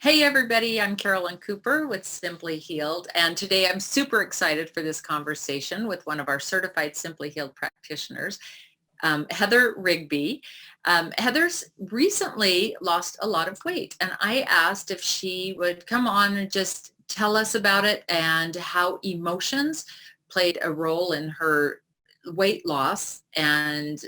Hey everybody, I'm Carolyn Cooper with Simply Healed, and today I'm super excited for this conversation with one of our certified Simply Healed practitioners, Heather Rigby. Heather's recently lost a lot of weight, and I asked if she would come on and just tell us about it and how emotions played a role in her weight loss, and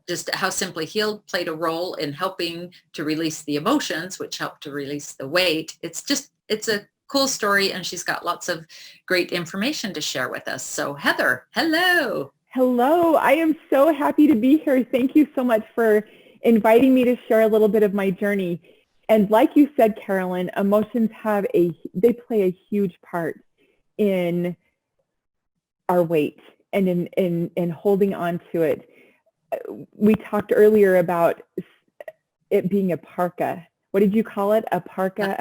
just how Simply Healed played a role in helping to release the emotions, which helped to release the weight. It's a cool story, and she's got lots of great information to share with us. So Heather, hello. Hello, I am so happy to be here. Thank you so much for inviting me to share a little bit of my journey. And like you said, Carolyn, emotions they play a huge part in our weight and in holding on to it. We talked earlier about it being a parka. What did you call it? A parka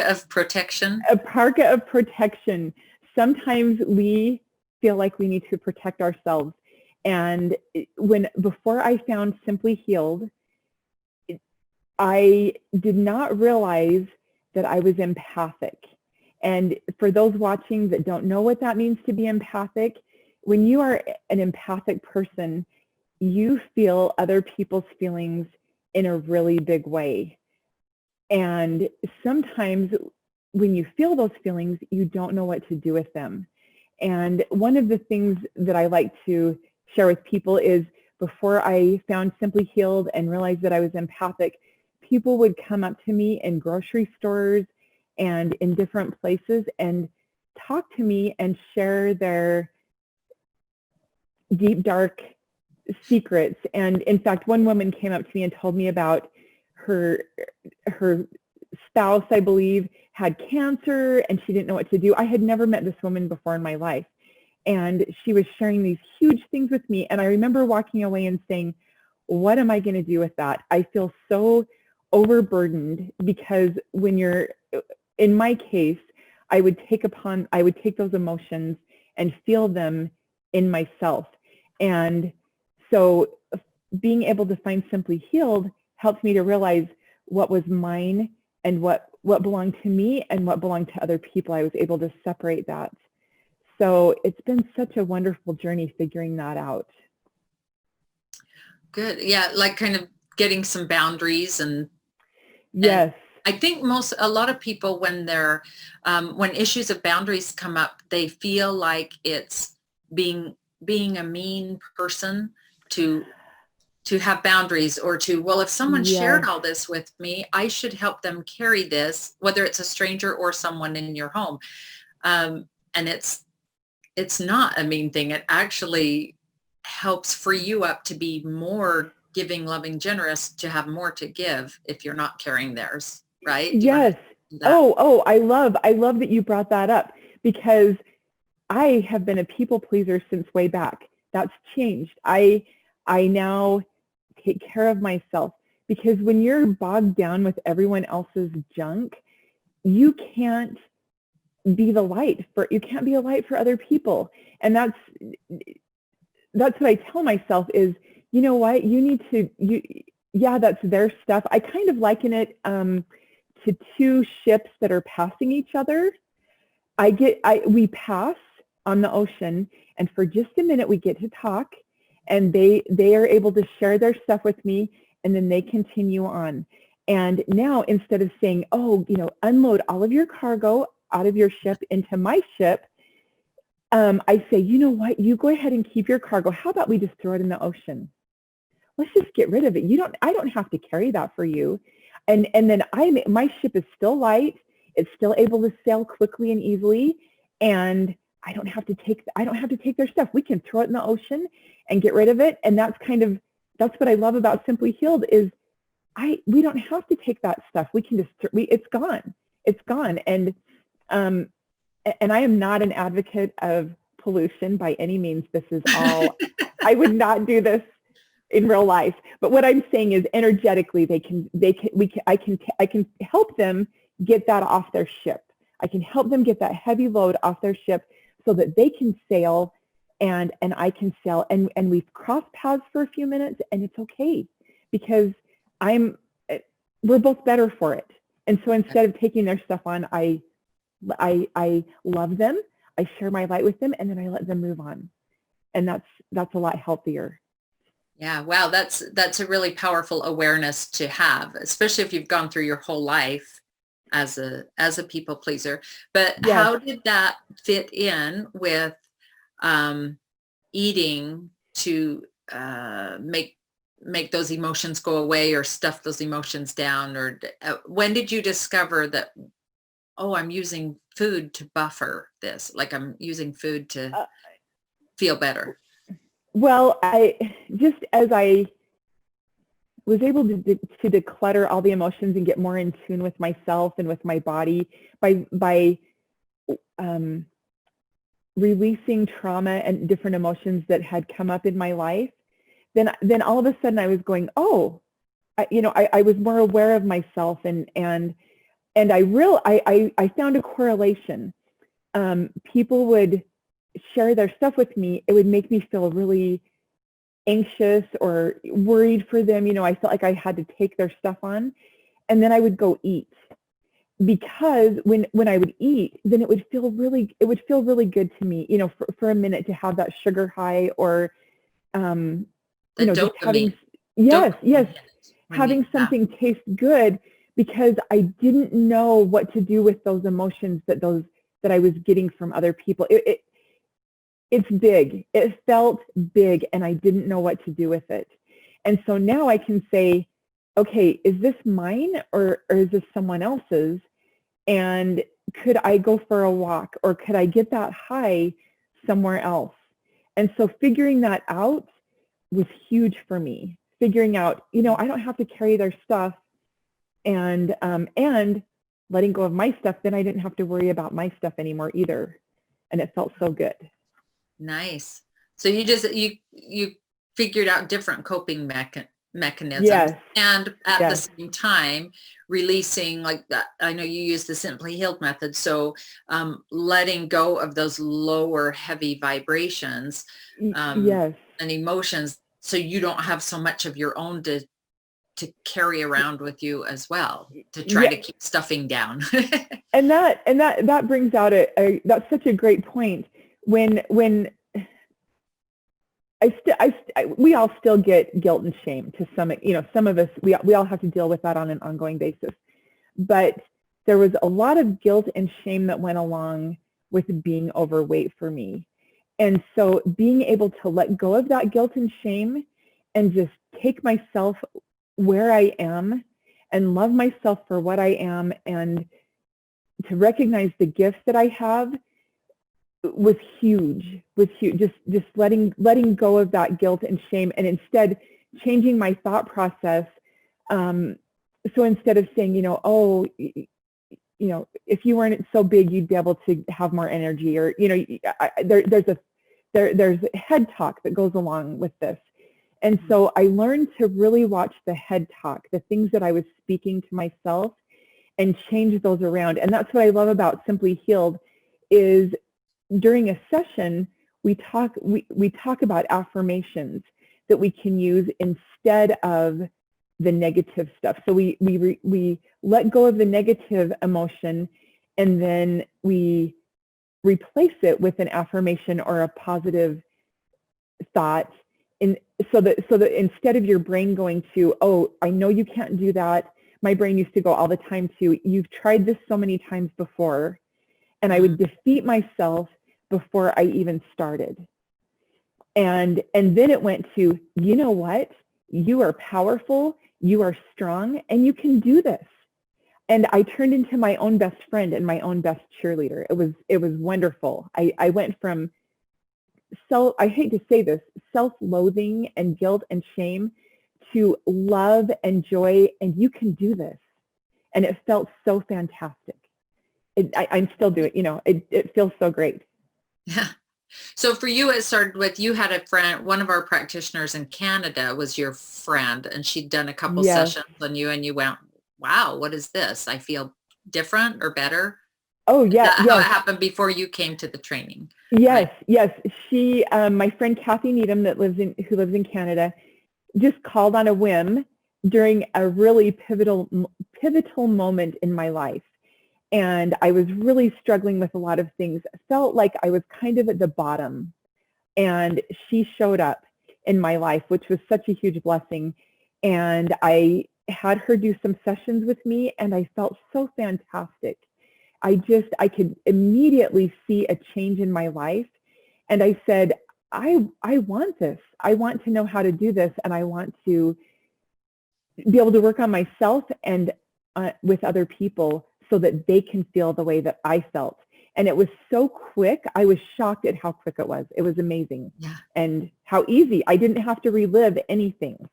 of protection. A parka of protection. Sometimes we feel like we need to protect ourselves. And before I found Simply Healed, I did not realize that I was empathic. And for those watching that don't know what that means to be empathic, when you are an empathic person, you feel other people's feelings in a really big way. And sometimes when you feel those feelings, you don't know what to do with them. And one of the things that I like to share with people is before I found Simply Healed and realized that I was empathic, people would come up to me in grocery stores and in different places and talk to me and share their deep, dark secrets. And in fact, one woman came up to me and told me about her spouse, I believe, had cancer and she didn't know what to do. I had never met this woman before in my life. And she was sharing these huge things with me. And I remember walking away and saying, what am I going to do with that? I feel so overburdened because when you're, in my case, I would take those emotions and feel them in myself. And so being able to find Simply Healed helped me to realize what was mine and what belonged to me and what belonged to other people. I was able to separate that. So it's been such a wonderful journey figuring that out. Good. Yeah, like kind of getting some boundaries and yes. I think a lot of people when when issues of boundaries come up, they feel like it's being a mean person to have boundaries or well, if someone shared all this with me, I should help them carry this, whether it's a stranger or someone in your home. And it's not a mean thing. It actually helps free you up to be more giving, loving, generous, to have more to give if you're not carrying theirs, right? Yes. Oh, I love that you brought that up because I have been a people pleaser since way back. That's changed. I now take care of myself because when you're bogged down with everyone else's junk, you can't be a light for other people. And that's what I tell myself is, you know what, that's their stuff. I kind of liken it to two ships that are passing each other. We pass on the ocean, and for just a minute we get to talk, and they are able to share their stuff with me, and then they continue on. And now instead of saying, oh, unload all of your cargo out of your ship into my ship, I say, you know what, you go ahead and keep your cargo. How about we just throw it in the ocean? Let's just get rid of it. I don't have to carry that for you. And then my ship is still light. It's still able to sail quickly and easily. And I don't have to take their stuff. We can throw it in the ocean and get rid of it. And that's what I love about Simply Healed is we don't have to take that stuff. We can it's gone. It's gone. And I am not an advocate of pollution by any means. This is all, I would not do this in real life. But what I'm saying is energetically, I can help them get that off their ship. I can help them get that heavy load off their ship so that they can sail and I can sail. And we've crossed paths for a few minutes and it's okay because we're both better for it. And so instead of taking their stuff on, I love them. I share my light with them, and then I let them move on. And that's a lot healthier. Yeah, wow, that's a really powerful awareness to have, especially if you've gone through your whole life as a people pleaser. But Yes. how did that fit in with eating to make those emotions go away or stuff those emotions down? Or when did you discover that, oh, I'm using food to buffer this, like I'm using food to feel better? Well, just as I was able to declutter all the emotions and get more in tune with myself and with my body by releasing trauma and different emotions that had come up in my life, then all of a sudden I was going, oh, I was more aware of myself, and I found a correlation. People would share their stuff with me. It would make me feel really anxious or worried for them. I felt like I had to take their stuff on, and then I would go eat, because when I would eat, then it would feel really good to me, for a minute, to have that sugar high, or just having, having something taste good, because I didn't know what to do with those emotions that I was getting from other people. It's big. It felt big, and I didn't know what to do with it. And so now I can say, okay, is this mine, or is this someone else's? And could I go for a walk, or could I get that high somewhere else? And so figuring that out was huge for me. Figuring out, I don't have to carry their stuff, and letting go of my stuff, then I didn't have to worry about my stuff anymore either. And it felt so good. Nice. So you figured out different coping mechanisms. Yes. And at the same time releasing, like that, I know you use the Simply Healed method, so letting go of those lower heavy vibrations and emotions, so you don't have so much of your own to carry around with you as well, to try to keep stuffing down. and that brings out that's such a great point. When we all still get guilt and shame to some, some of us, we all have to deal with that on an ongoing basis. But there was a lot of guilt and shame that went along with being overweight for me. And so being able to let go of that guilt and shame and just take myself where I am and love myself for what I am, and to recognize the gifts that I have, was huge. Just letting go of that guilt and shame, and instead changing my thought process. So instead of saying, if you weren't so big, you'd be able to have more energy, or there's head talk that goes along with this. And so I learned to really watch the head talk, the things that I was speaking to myself, and change those around. And that's what I love about Simply Healed, is during a session, we talk about affirmations that we can use instead of the negative stuff. So we let go of the negative emotion, and then we replace it with an affirmation or a positive thought. And so that instead of your brain going to, oh, I know you can't do that. My brain used to go all the time to, you've tried this so many times before. And I would defeat myself before I even started. And then it went to, you know what? You are powerful, you are strong, and you can do this. And I turned into my own best friend and my own best cheerleader. It was wonderful. I went from I hate to say this, self-loathing and guilt and shame, to love and joy, and you can do this. And it felt so fantastic. I'm still doing, it feels so great. Yeah. So for you, it started with, you had a friend, one of our practitioners in Canada was your friend, and she'd done a couple sessions on you, and you went, wow, what is this? I feel different or better. Oh, yeah. How it happened before you came to the training? Yes, right? Yes. She, my friend Kathy Needham, who lives in Canada, just called on a whim during a really pivotal moment in my life. And I was really struggling with a lot of things. I felt like I was kind of at the bottom. And she showed up in my life, which was such a huge blessing. And I had her do some sessions with me, and I felt so fantastic. I could immediately see a change in my life. And I said, I want this. I want to know how to do this. And I want to be able to work on myself and with other people so that they can feel the way that I felt. And it was so quick. I was shocked at how quick it was. It was amazing. Yeah. And how easy. I didn't have to relive anything.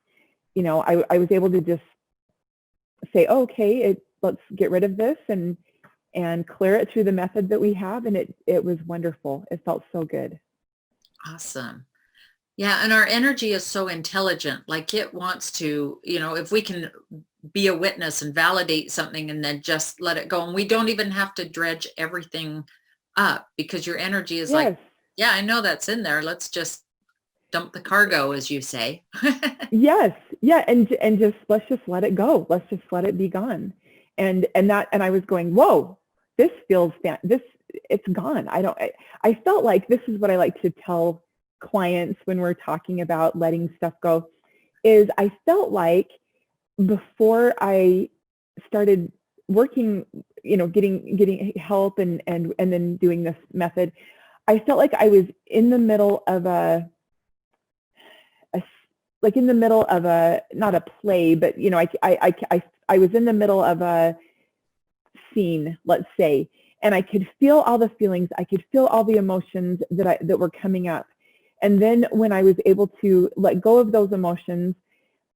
You know, I was able to just say, oh, okay, let's get rid of this and clear it through the method that we have. And it was wonderful. It felt so good. Awesome. Yeah. And our energy is so intelligent. Like it wants to, you know, if we can be a witness and validate something and then just let it go. And we don't even have to dredge everything up because your energy is like, yeah, I know that's in there. Let's just dump the cargo, as you say. Yes. Yeah. And let's just let it go. Let's just let it be gone. And I was going, whoa, this feels, it's gone. I felt like this is what I like to tell clients when we're talking about letting stuff go is I felt like before I started working, you know, getting help and then doing this method, I felt like I was in the middle of not a play, but you know, I was in the middle of a scene, let's say, and I could feel all the feelings, I could feel all the emotions that were coming up. And then when I was able to let go of those emotions,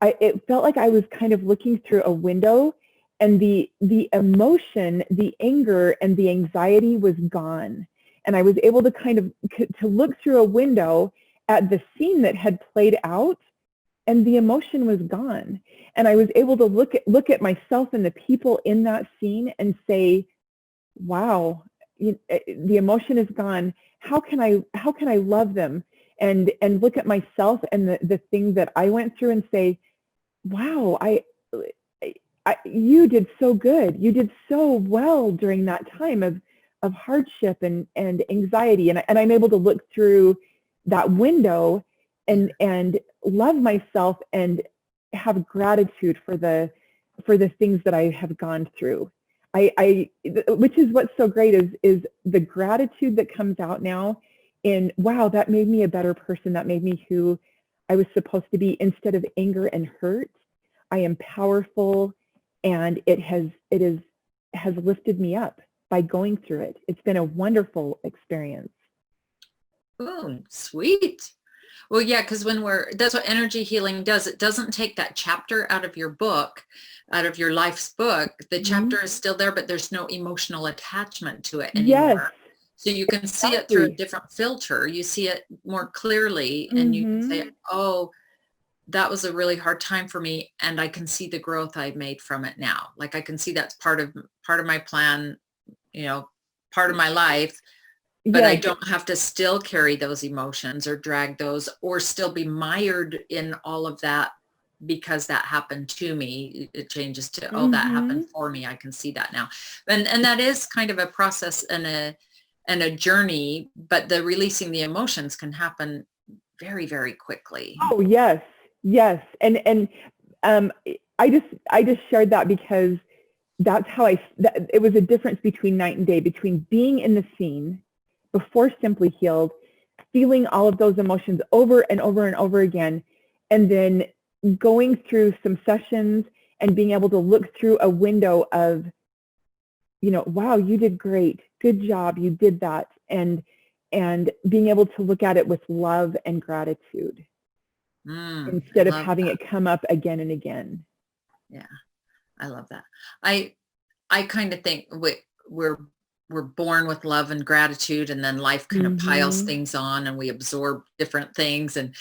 it felt like I was kind of looking through a window, and the emotion, the anger, and the anxiety was gone. And I was able to kind of to look through a window at the scene that had played out, and the emotion was gone. And I was able to look at myself and the people in that scene and say, wow, the emotion is gone. How can I love them? And look at myself and the things that I went through and say, wow, you did so good. You did so well during that time of hardship and anxiety. And I'm able to look through that window and love myself and have gratitude for the things that I have gone through. Which is what's so great is the gratitude that comes out now in, wow, that made me a better person. That made me who I was supposed to be. Instead of anger and hurt, I am powerful, and it has lifted me up by going through it. It's been a wonderful experience. Oh, sweet. Well, yeah, because that's what energy healing does. It doesn't take that chapter out of your book, out of your life's book. The chapter is still there, but there's no emotional attachment to it anymore. Yes. So you can see it through a different filter. You see it more clearly, and you can say, oh, that was a really hard time for me, and I can see the growth I made from it now. Like I can see that's part of my plan, you know, part of my life. But I don't have to still carry those emotions or drag those or still be mired in all of that because that happened to me. It changes to, oh, that happened for me. I can see that now. And that is kind of a process and a journey, but the releasing the emotions can happen very, very quickly. Oh, yes. Yes. And I just shared that because that's how it was a difference between night and day, between being in the scene before Simply Healed, feeling all of those emotions over and over and over again, and then going through some sessions and being able to look through a window of, you know, wow, you did great. Good job. You did that. And being able to look at it with love and gratitude instead of having it come up again and again. Yeah, I love that. I kind of think we're born with love and gratitude, and then life kind of piles things on and we absorb different things. And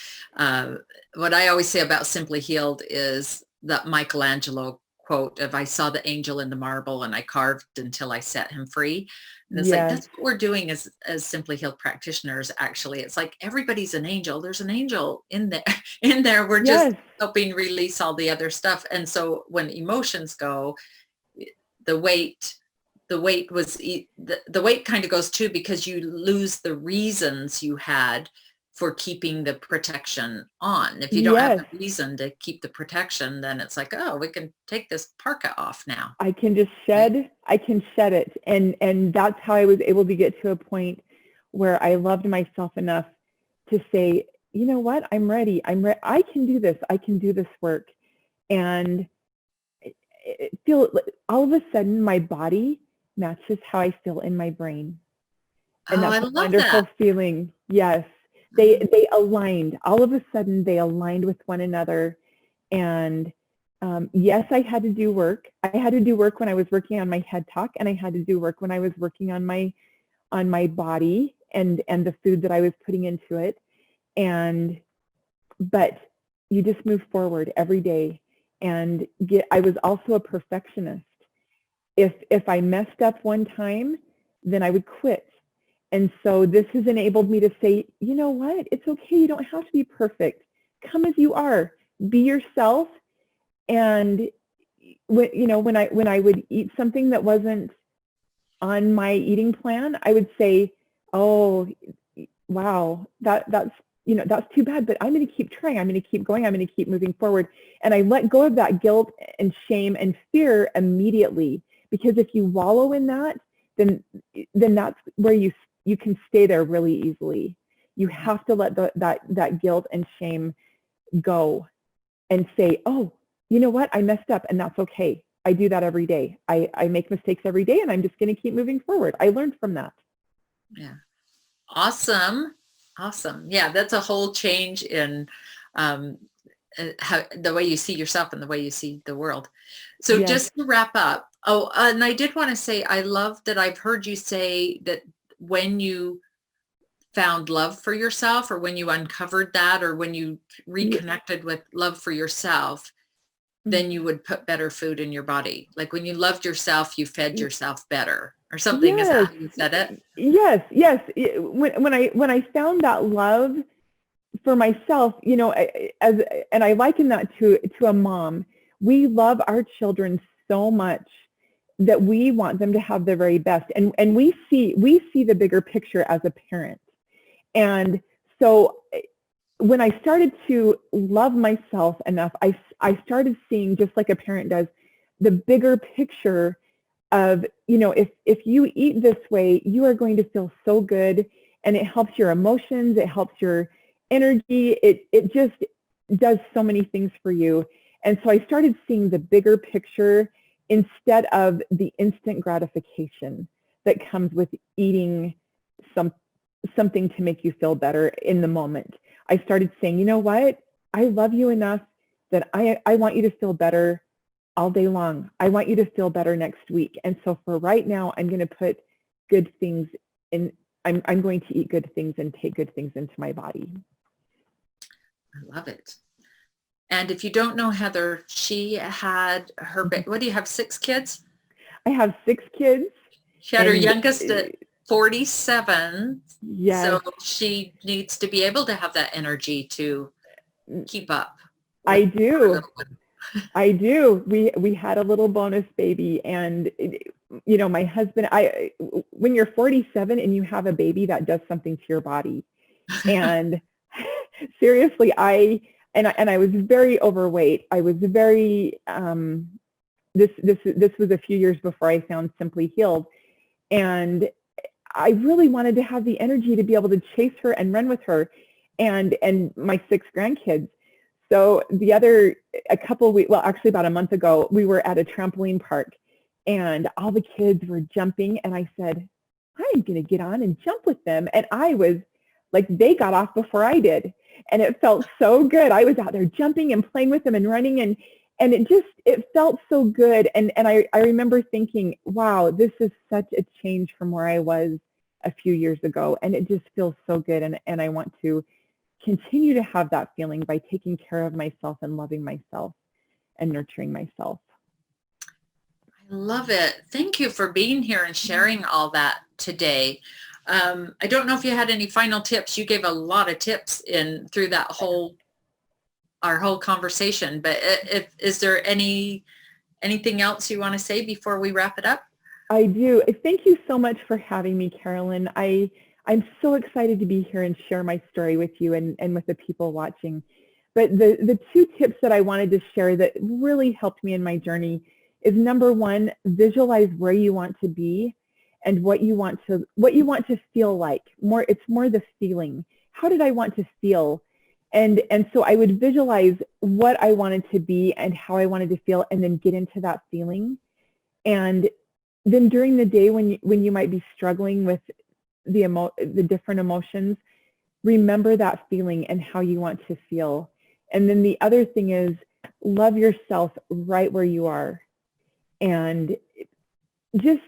what I always say about Simply Healed is that Michelangelo quote of, I saw the angel in the marble and I carved until I set him free. And it's like, Yes. that's what we're doing as Simply Healed practitioners. Actually, it's like everybody's an angel. There's an angel in there. In there, we're just Yes. helping release all the other stuff. And so when emotions go, the weight kind of goes too, because you lose the reasons you had for keeping the protection on. If you don't have Yes. a reason to keep the protection, then it's like, oh, we can take this parka off now. I can just shed, I can shed it. And that's how I was able to get to a point where I loved myself enough to say, you know what, I'm ready. I can do this. I can do this work. And it feel all of a sudden my body matches how I feel in my brain. And Oh, that's I a love wonderful that. feeling. Yes. They aligned. All of a sudden they aligned with one another. And yes, I had to do work. I had to do work when I was working on my head talk, and I had to do work when I was working on my body and the food that I was putting into it. But you just move forward every day. And I was also a perfectionist. If I messed up one time, then I would quit. And so this has enabled me to say, you know what? It's okay. You don't have to be perfect. Come as you are. Be yourself. And when I would eat something that wasn't on my eating plan, I would say, oh, wow, that's too bad, but I'm going to keep trying. I'm going to keep going. I'm going to keep moving forward. And I let go of that guilt and shame and fear immediately, because if you wallow in that, then that's where you can stay there really easily. You have to let that guilt and shame go and say, oh, you know what? I messed up, and that's okay. I do that every day. I make mistakes every day, and I'm just going to keep moving forward. I learned from that. Yeah. Awesome. Yeah, that's a whole change in how the way you see yourself and the way you see the world. So Yes. just to wrap up, and I did want to say, I love that I've heard you say that when you found love for yourself, or when you uncovered that, or when you reconnected with love for yourself, then you would put better food in your body. Like when you loved yourself, you fed yourself better or something. Yes. Is that how you said it? Yes. When I found that love for myself, and I liken that to a mom. We love our children so much that we want them to have the very best, and we see the bigger picture as a parent. And so when I started to love myself enough, I started seeing, just like a parent does, the bigger picture of, if you eat this way, you are going to feel so good, and it helps your emotions, it helps your energy, it just does so many things for you. And so I started seeing the bigger picture instead of the instant gratification that comes with eating something to make you feel better in the moment. I started saying, you know what? I love you enough that I want you to feel better all day long. I want you to feel better next week. And so for right now, I'm going to put good things in. I'm going to eat good things and take good things into my body. I love it. And if you don't know Heather, she had her, what do you have, 6 kids? I have 6 kids. She had her youngest at 47. Yes. So she needs to be able to have that energy to keep up. I do. I do. We had a little bonus baby, and my husband, when you're 47 and you have a baby, that does something to your body. And seriously, I was very overweight. I was very this was a few years before I found Simply Healed, and I really wanted to have the energy to be able to chase her and run with her, and my 6 grandkids. So actually about a month ago, we were at a trampoline park, and all the kids were jumping, and I said, I'm going to get on and jump with them. And I was like, they got off before I did, and it felt so good. I was out there jumping and playing with them and running, and it felt so good. And I remember thinking, wow, this is such a change from where I was a few years ago, and it just feels so good. And I want to continue to have that feeling by taking care of myself and loving myself and nurturing myself. Love it. Thank you for being here and sharing all that today. I don't know if you had any final tips. You gave a lot of tips in through that our whole conversation, but is there anything else you want to say before we wrap it up? I do. Thank you so much for having me, Carolyn. I'm so excited to be here and share my story with you and with the people watching. But the two tips that I wanted to share that really helped me in my journey is, number one, visualize where you want to be and what you want to feel like. It's more the feeling. How did I want to feel? And so I would visualize what I wanted to be and how I wanted to feel, and then get into that feeling. And then during the day when you might be struggling with the different emotions, remember that feeling and how you want to feel. And then the other thing is, love yourself right where you are. And just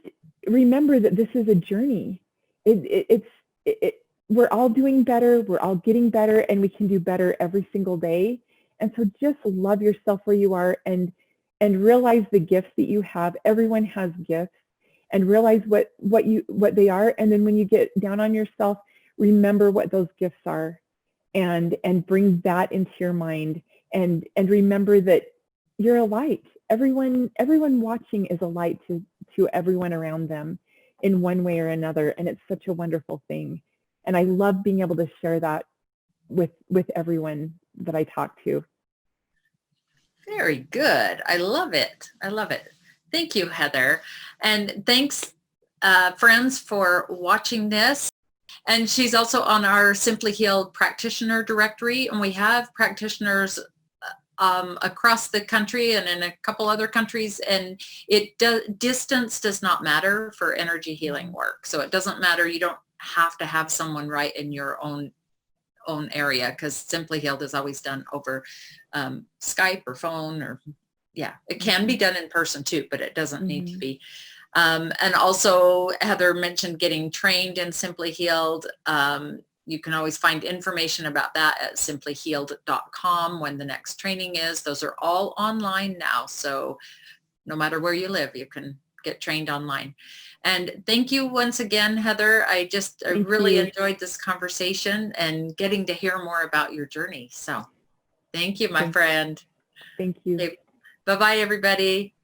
remember that this is a journey. We're all doing better, we're all getting better, and we can do better every single day. And so just love yourself where you are, and realize the gifts that you have. Everyone has gifts, and realize what they are. And then when you get down on yourself, remember what those gifts are, and bring that into your mind, and remember that you're a light. Everyone watching is a light to everyone around them in one way or another, and it's such a wonderful thing. And I love being able to share that with everyone that I talk to. Very good. I love it. I love it. Thank you, Heather. And thanks, friends, for watching this. And she's also on our Simply Healed Practitioner directory, and we have practitioners across the country and in a couple other countries, and distance does not matter for energy healing work. So it doesn't matter. You don't have to have someone right in your own area, because Simply Healed is always done over Skype or phone, or it can be done in person too, but it doesn't need to be. And also Heather mentioned getting trained in Simply Healed. You can always find information about that at simplyhealed.com when the next training is. Those are all online now, so no matter where you live, you can get trained online. And thank you once again, Heather. I really enjoyed this conversation and getting to hear more about your journey. So thank you, my friend. Thank you. Okay. Bye-bye, everybody.